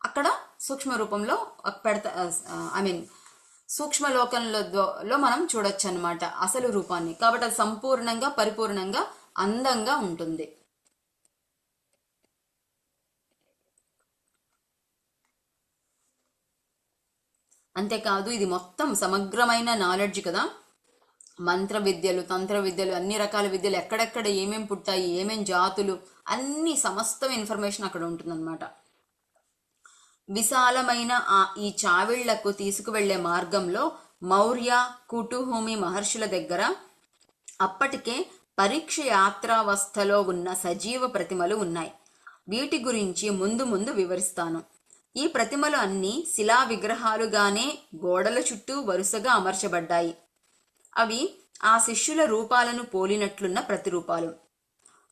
అక్కడ సూక్ష్మ రూపంలో సూక్ష్మలోకంలో మనం చూడొచ్చు అన్నమాట అసలు రూపాన్ని. కాబట్టి అది సంపూర్ణంగా పరిపూర్ణంగా అందంగా ఉంటుంది. అంతేకాదు ఇది మొత్తం సమగ్రమైన నాలెడ్జ్ కదా. మంత్ర విద్యలు, తంత్ర విద్యలు, అన్ని రకాల విద్యలు, ఎక్కడెక్కడ ఏమేం పుట్టాయి, ఏమేం జాతులు, అన్ని సమస్తం ఇన్ఫర్మేషన్ అక్కడ ఉంటుందన్నమాట. విశాలమైన ఈ చావిళ్లకు తీసుకువెళ్లే మార్గంలో మౌర్య కుటుహూమి మహర్షుల దగ్గర అప్పటికే పరీక్ష యాత్రావస్థలో ఉన్న సజీవ ప్రతిమలు ఉన్నాయి. వీటి గురించి ముందు ముందు వివరిస్తాను. ఈ ప్రతిమలు అన్నీ శిలా విగ్రహాలుగానే గోడల చుట్టూ వరుసగా అమర్చబడ్డాయి. అవి ఆ శిష్యుల రూపాలను పోలినట్లున్న ప్రతిరూపాలు.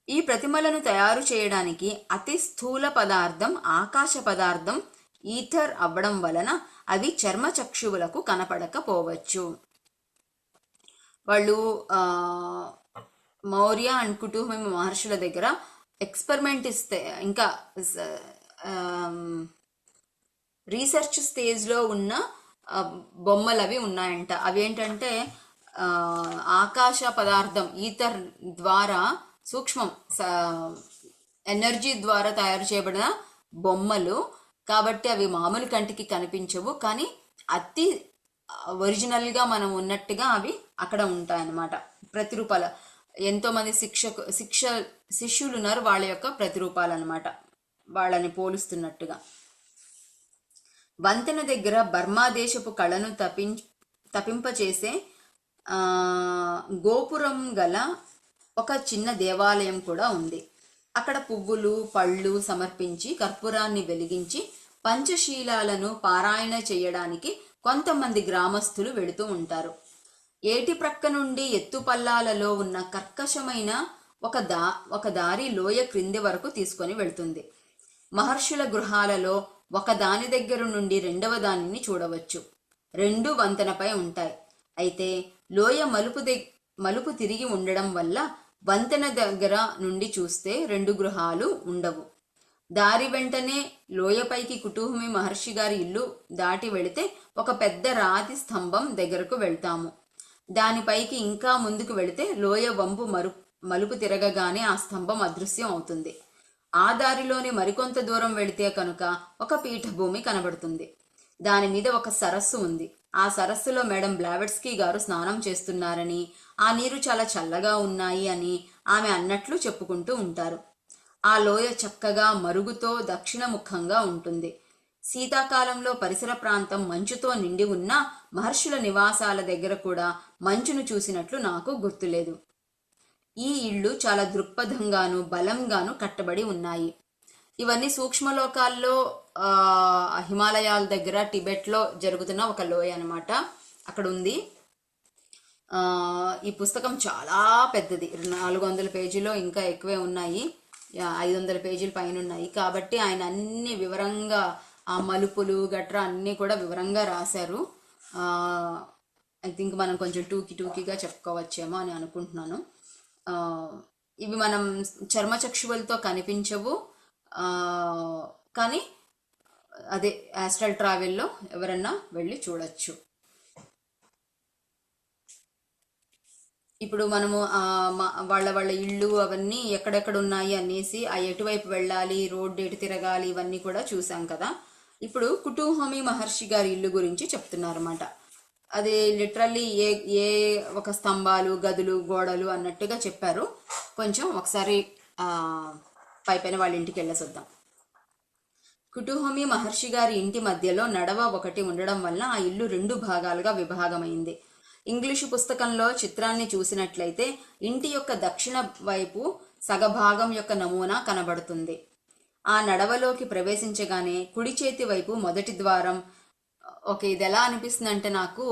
ఈ ప్రతిమలను తయారు చేయడానికి అతి స్థూల పదార్థం ఆకాశ పదార్థం ఈథర్ అవ్వడం వలన అవి చర్మచక్షువులకు కనపడకపోవచ్చు. వాళ్ళు మౌర్య అండ్ కుటుంబ మహర్షుల దగ్గర ఎక్స్పెరిమెంట్ ఇస్తే ఇంకా రీసెర్చ్ స్టేజ్లో ఉన్న బొమ్మలు అవి ఉన్నాయంట. అవి ఏంటంటే ఆకాశ పదార్థం ఈథర్ ద్వారా సూక్ష్మం ఎనర్జీ ద్వారా తయారు చేయబడిన బొమ్మలు. కాబట్టి అవి మామూలు కంటికి కనిపించవు, కానీ అతి ఒరిజినల్గా మనం ఉన్నట్టుగా అవి అక్కడ ఉంటాయన్నమాట. ప్రతిరూపాల ఎంతో మంది శిష్యులు ఉన్నారు, వాళ్ళ యొక్క ప్రతిరూపాలు అన్నమాట, వాళ్ళని పోలుస్తున్నట్టుగా. వంతెన దగ్గర బర్మా దేశపు కళను తపింపచేసే గోపురం గల ఒక చిన్న దేవాలయం కూడా ఉంది. అక్కడ పువ్వులు పళ్ళు సమర్పించి కర్పూరాన్ని వెలిగించి పంచశీలాలను పారాయణ చేయడానికి కొంతమంది గ్రామస్తులు వెళుతూ ఉంటారు. ఏటి ప్రక్క నుండి ఎత్తుపల్లాలలో ఉన్న కర్కశమైన ఒక దారి లోయ క్రింది వరకు తీసుకొని వెళ్తుంది. మహర్షుల గృహాలలో ఒక దాని దగ్గర నుండి రెండవ దానిని చూడవచ్చు. రెండు వంతెనపై ఉంటాయి. అయితే లోయ మలుపు తిరిగి ఉండడం వల్ల వంతెన దగ్గర నుండి చూస్తే రెండు గృహాలు ఉండవు. దారి వెంటనే లోయపైకి కుటుంబి మహర్షి గారి ఇల్లు దాటి వెళితే ఒక పెద్ద రాతి స్తంభం దగ్గరకు వెళ్తాము. దానిపైకి ఇంకా ముందుకు వెళితే లోయ వంపు మలుపు తిరగగానే ఆ స్తంభం అదృశ్యం అవుతుంది. ఆ దారిలోని మరికొంత దూరం వెళితే కనుక ఒక పీఠభూమి కనబడుతుంది. దాని మీద ఒక సరస్సు ఉంది. ఆ సరస్సులో మేడం బ్లావెట్స్కీ గారు స్నానం చేస్తున్నారని, ఆ నీరు చాలా చల్లగా ఉన్నాయి అని ఆమె అన్నట్లు చెప్పుకుంటూ ఉంటారు. ఆ లోయ చక్కగా మరుగుతో దక్షిణముఖంగా ఉంటుంది. శీతాకాలంలో పరిసర ప్రాంతం మంచుతో నిండి ఉన్న మహర్షుల నివాసాల దగ్గర కూడా మంచును చూసినట్లు నాకు గుర్తులేదు. ఈ ఇళ్ళు చాలా దృక్పథంగాను బలంగాను కట్టబడి ఉన్నాయి. ఇవన్నీ సూక్ష్మలోకాల్లో హిమాలయాల దగ్గర టిబెట్లో జరుగుతున్న ఒక లోయ అనమాట. అక్కడ ఉంది. ఈ పుస్తకం చాలా పెద్దది, 400 పేజీలో ఇంకా ఎక్కువే ఉన్నాయి, 500 పేజీల పైన ఉన్నాయి. కాబట్టి ఆయన అన్ని వివరంగా ఆ మలుపులు గట్రా అన్నీ కూడా వివరంగా రాశారు. ఐ థింక్ మనం కొంచెం టూకీగా చెప్పుకోవచ్చేమో అని అనుకుంటున్నాను. ఇవి మనం చర్మచక్షువులతో కనిపించవు, కానీ అదే యాస్ట్రల్ ట్రావెల్లో ఎవరన్నా వెళ్ళి చూడొచ్చు. ఇప్పుడు మనము వాళ్ళ ఇళ్ళు అవన్నీ ఎక్కడెక్కడ ఉన్నాయి అనేసి, ఎటువైపు వెళ్ళాలి, రోడ్డు ఎటు తిరగాలి, ఇవన్నీ కూడా చూసాం కదా. ఇప్పుడు కుటూహమి మహర్షి గారి ఇల్లు గురించి చెప్తున్నారన్నమాట. అది లిటరల్లీ ఏ ఒక స్తంభాలు, గదులు, గోడలు అన్నట్టుగా చెప్పారు. కొంచెం ఒకసారి పైన వాళ్ళ ఇంటికి వెళ్ళేసొద్దాం. కుటూహమి మహర్షి గారి ఇంటి మధ్యలో నడవ ఒకటి ఉండడం వల్ల ఆ ఇల్లు 2 భాగాలుగా విభాగమైంది. ఇంగ్లీషు పుస్తకంలో చిత్రాన్ని చూసినట్లయితే ఇంటి యొక్క దక్షిణ వైపు సగభాగం యొక్క నమూనా కనబడుతుంది. ఆ నడవలోకి ప్రవేశించగానే కుడి చేతి వైపు మొదటి ద్వారం. ఓకే, ఇది ఎలా అనిపిస్తుంది అంటే నాకు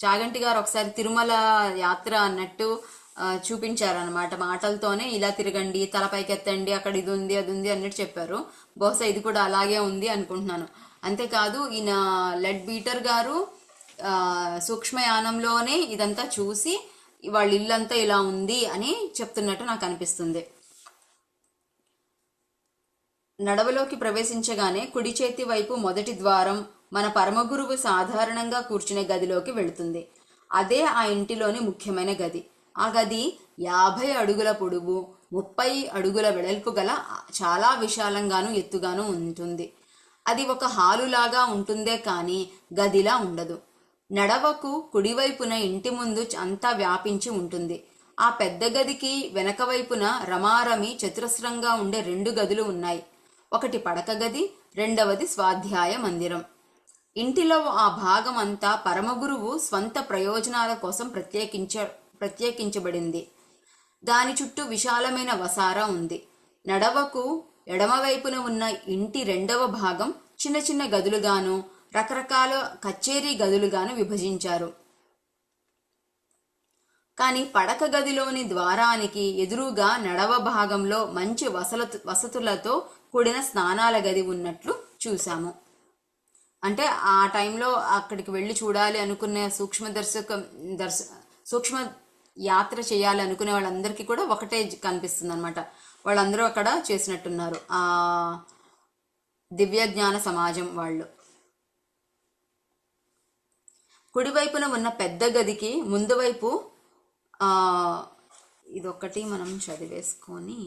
చాగంటి గారు ఒకసారి తిరుమల యాత్ర అన్నట్టు చూపించారనమాట. మాటలతోనే ఇలా తిరగండి, తలపైకెత్తండి, అక్కడ ఇది ఉంది అది ఉంది అన్నట్టు చెప్పారు. బహుశా ఇది కూడా అలాగే ఉంది అనుకుంటున్నాను. అంతేకాదు ఈయన లెడ్ బీటర్ గారు సూక్ష్మయానంలోనే ఇదంతా చూసి వాళ్ళ ఇల్లంతా ఇలా ఉంది అని చెప్తున్నట్టు నాకు అనిపిస్తుంది. నడవలోకి ప్రవేశించగానే కుడి చేతి వైపు మొదటి ద్వారం మన పరమగురువు సాధారణంగా కూర్చునే గదిలోకి వెళుతుంది. అదే ఆ ఇంటిలోని ముఖ్యమైన గది. ఆ గది 50 అడుగుల పొడవు, 30 అడుగుల వెడల్పు గల చాలా విశాలంగాను ఎత్తుగాను ఉంటుంది. అది ఒక హాలులాగా ఉంటుందే కానీ గదిలా ఉండదు. నడవకు కుడివైపున ఇంటి ముందు అంతా వ్యాపించి ఉంటుంది. ఆ పెద్ద గదికి వెనక వైపున రమారమి చతురస్రంగా ఉండే 2 గదులు ఉన్నాయి. ఒకటి పడక గది, రెండవది స్వాధ్యాయ మందిరం. ఇంటిలో ఆ భాగం అంతా పరమగురువు స్వంత ప్రయోజనాల కోసం ప్రత్యేకించబడింది. దాని చుట్టూ విశాలమైన వసారా ఉంది. నడవకు ఎడమవైపున ఉన్న ఇంటి 2వ భాగం చిన్న చిన్న గదులుగాను రకరకాల కచేరీ గదులుగాను విభజించారు. కానీ పడక గదిలోని ద్వారానికి ఎదురుగా నడవ భాగంలో మంచి వసతులతో కూడిన స్నానాల గది ఉన్నట్లు చూశాము. అంటే ఆ టైంలో అక్కడికి వెళ్ళి చూడాలి అనుకునే సూక్ష్మ యాత్ర చేయాలి అనుకునే వాళ్ళందరికీ కూడా ఒకటే కనిపిస్తుంది అనమాట. వాళ్ళందరూ అక్కడ చేసినట్టున్నారు ఆ దివ్య జ్ఞాన సమాజం వాళ్ళు. కుడివైపున ఉన్న పెద్ద గదికి ముందు వైపు ఇదొక్కటి మనం చదివేసుకొని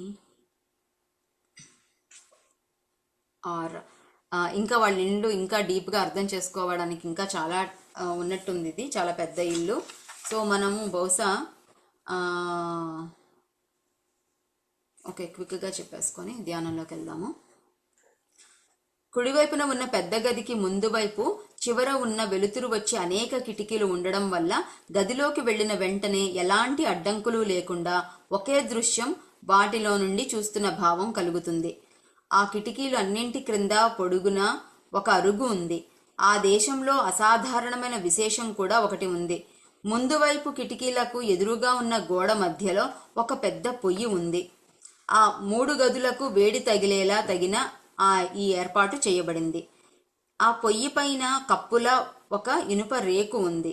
ఇంకా వాళ్ళ ఇల్లు ఇంకా డీప్గా అర్థం చేసుకోవడానికి ఇంకా చాలా ఉన్నట్టుంది. ఇది చాలా పెద్ద ఇల్లు. సో మనము బహుశా ఓకే క్విక్గా చెప్పేసుకొని ధ్యానంలోకి వెళ్దాము. కుడివైపున ఉన్న పెద్ద గదికి ముందు వైపు చివర ఉన్న వెలుతురు వచ్చి అనేక కిటికీలు ఉండడం వల్ల గదిలోకి వెళ్ళిన వెంటనే ఎలాంటి అడ్డంకులు లేకుండా ఒకే దృశ్యం వాటిలో నుండి చూస్తున్న భావం కలుగుతుంది. ఆ కిటికీలు అన్నింటి క్రింద పొడుగున ఒక అరుగు ఉంది. ఆ దేశంలో అసాధారణమైన విశేషం కూడా ఒకటి ఉంది. ముందు వైపు కిటికీలకు ఎదురుగా ఉన్న గోడ మధ్యలో ఒక పెద్ద పొయ్యి ఉంది. ఆ 3 గదులకు వేడి తగిలేలా ఈ ఏర్పాటు చేయబడింది. ఆ పొయ్యి పైన కప్పుల ఒక ఇనుప రేకు ఉంది.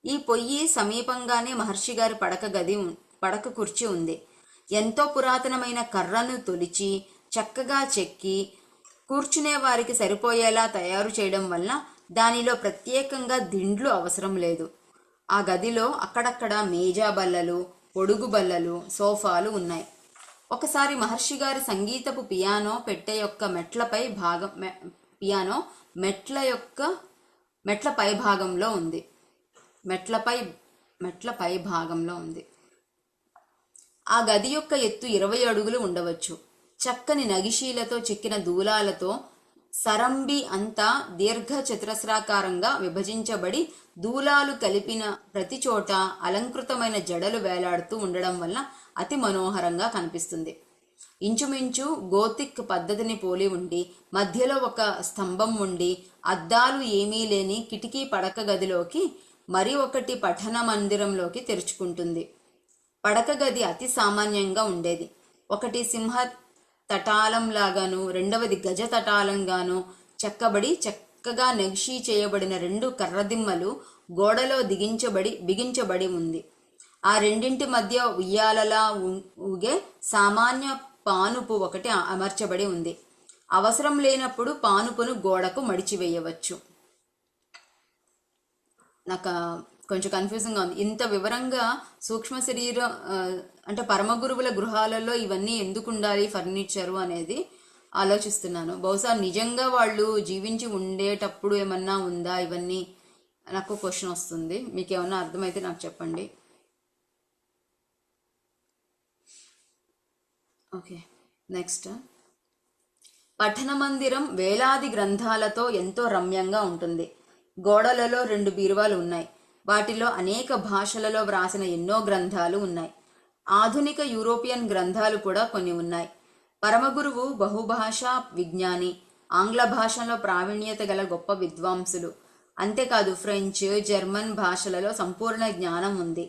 ఈ పొయ్యి సమీపంగానే మహర్షి గారి పడక కుర్చీ ఉంది. ఎంతో పురాతనమైన కర్రను తొలిచి చక్కగా చెక్కి కూర్చునే వారికి సరిపోయేలా తయారు చేయడం వల్ల దానిలో ప్రత్యేకంగా దిండ్లు అవసరం లేదు. ఆ గదిలో అక్కడక్కడ మేజా బల్లలు, పొడుగు బల్లలు, సోఫాలు ఉన్నాయి. ఒకసారి మహర్షి గారి సంగీతపు పియానో పెట్టె యొక్క పియానో మెట్ల పై భాగంలో ఉంది. మెట్ల పై భాగంలో ఉంది. ఆ గది యొక్క ఎత్తు 20 అడుగులు ఉండవచ్చు. చక్కని నగిశీలతో చెక్కిన దూలాలతో సరంబి అంతా దీర్ఘ చతురస్రాకారంగా విభజించబడి దూలాలు కలిపిన ప్రతి చోట అలంకృతమైన జడలు వేలాడుతూ ఉండడం వల్ల అతి మనోహరంగా కనిపిస్తుంది. ఇంచుమించు గోతిక్ పద్ధతిని పోలి ఉండి మధ్యలో ఒక స్తంభం ఉండి అద్దాలు ఏమీ లేని కిటికీ పడక గదిలోకి మరి ఒకటి పఠన మందిరంలోకి తెరుచుకుంటుంది. పడక గది అతి సామాన్యంగా ఉండేది. ఒకటి సింహ తటాలంలాగాను రెండవది గజ తటాలంగాను చెక్కబడి చక్కగా నగిషీ చేయబడిన 2 కర్రదిమ్మలు గోడలో బిగించబడి ఉంది. ఆ రెండింటి మధ్య ఉయ్యాలలా ఊగే సామాన్య పానుపు ఒకటి అమర్చబడి ఉంది. అవసరం లేనప్పుడు పానుపును గోడకు మడిచివేయవచ్చు. నాకు కొంచెం కన్ఫ్యూజింగ్గా ఉంది. ఇంత వివరంగా సూక్ష్మ శరీరం అంటే పరమగురువుల గృహాలలో ఇవన్నీ ఎందుకు ఉండాలి ఫర్నిచరు అనేది ఆలోచిస్తున్నాను. బహుశా నిజంగా వాళ్ళు జీవించి ఉండేటప్పుడు ఏమన్నా ఉందా ఇవన్నీ నాకు క్వశ్చన్ వస్తుంది. మీకు ఏమన్నా అర్థమైతే నాకు చెప్పండి. Okay, next. పఠన మందిరం వేలాది గ్రంథాలతో ఎంతో రమ్యంగా ఉంటుంది. గోడలలో 2 బీరువాలు ఉన్నాయి. వాటిలో అనేక భాషలలో వ్రాసిన ఎన్నో గ్రంథాలు ఉన్నాయి. ఆధునిక యూరోపియన్ గ్రంథాలు కూడా కొన్ని ఉన్నాయి. పరమగురువు బహుభాషా విజ్ఞాని, ఆంగ్ల భాషలో ప్రావీణ్యత గల గొప్ప విద్వాంసులు. అంతేకాదు ఫ్రెంచ్, జర్మన్ భాషలలో సంపూర్ణ జ్ఞానం ఉంది.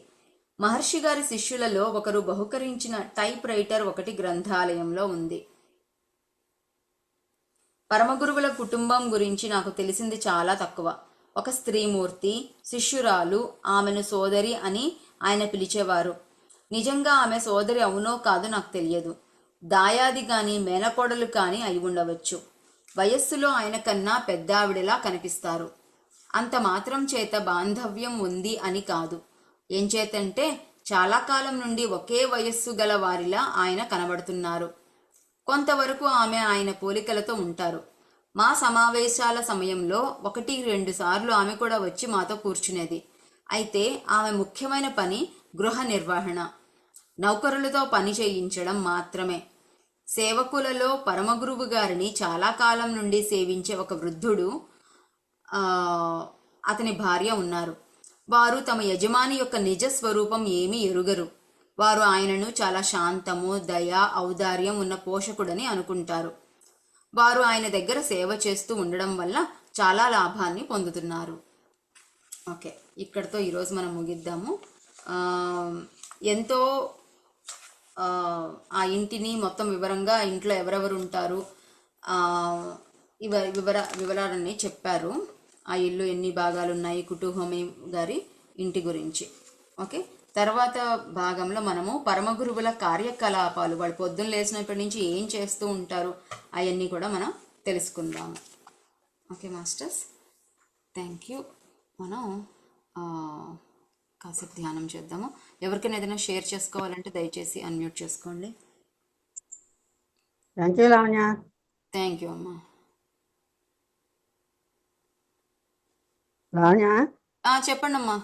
మహర్షి గారి శిష్యులలో ఒకరు బహుకరించిన టైప్ రైటర్ ఒకటి గ్రంథాలయంలో ఉంది. పరమగురువుల కుటుంబం గురించి నాకు తెలిసింది చాలా తక్కువ. ఒక స్త్రీమూర్తి, శిష్యురాలు, ఆమెను సోదరి అని ఆయన పిలిచేవారు. నిజంగా ఆమె సోదరి అవునో కాదో నాకు తెలియదు. దాయాది కానీ మేనకోడలు కానీ అయి ఉండవచ్చు. వయస్సులో ఆయన కన్నా పెద్దావిడలా కనిపిస్తారు. అంత మాత్రం చేత బాంధవ్యం ఉంది అని కాదు. ఏం చేతంటే చాలా కాలం నుండి ఒకే వయస్సు గల వారిలా ఆయన కనబడుతున్నారు. కొంతవరకు ఆమె ఆయన పోలికలతో ఉంటారు. మా సమావేశాల సమయంలో 1-2 సార్లు ఆమె కూడా వచ్చి మాతో కూర్చునేది. అయితే ఆమె ముఖ్యమైన పని గృహ నిర్వహణ, నౌకరులతో పని చేయించడం మాత్రమే. సేవకులలో పరమగురువు గారిని చాలా కాలం నుండి సేవించే ఒక వృద్ధుడు, అతని భార్య ఉన్నారు. వారు తమ యజమాని యొక్క నిజ స్వరూపం ఏమీ ఎరుగరు. వారు ఆయనను చాలా శాంతము, దయ, ఔదార్యం ఉన్న పోషకుడని అనుకుంటారు. వారు ఆయన దగ్గర సేవ చేస్తూ ఉండడం వల్ల చాలా లాభాన్ని పొందుతున్నారు. ఓకే, ఇక్కడితో ఈరోజు మనం ముగిద్దాము. ఎంతో ఆ ఇంటిని మొత్తం వివరంగా, ఇంట్లో ఎవరెవరు ఉంటారు వివరాలన్నీ చెప్పారు. ఆ ఇల్లు ఎన్ని భాగాలు ఉన్నాయి, కుటుంబమే గారి ఇంటి గురించి. ఓకే, తర్వాత భాగంలో మనము పరమగురువుల కార్యకలాపాలు, వాళ్ళు పొద్దున్న లేచినప్పటి నుంచి ఏం చేస్తూ ఉంటారు అవన్నీ కూడా మనం తెలుసుకుందాము. Okay masters, thank you. మనం కాసేపు ధ్యానం చేద్దాము. ఎవరికైనా ఏదైనా షేర్ చేసుకోవాలంటే దయచేసి అన్మ్యూట్ చేసుకోండి. Thank you Lavanya. Thank you అమ్మా. లావణ్య, చెప్పండి అమ్మా.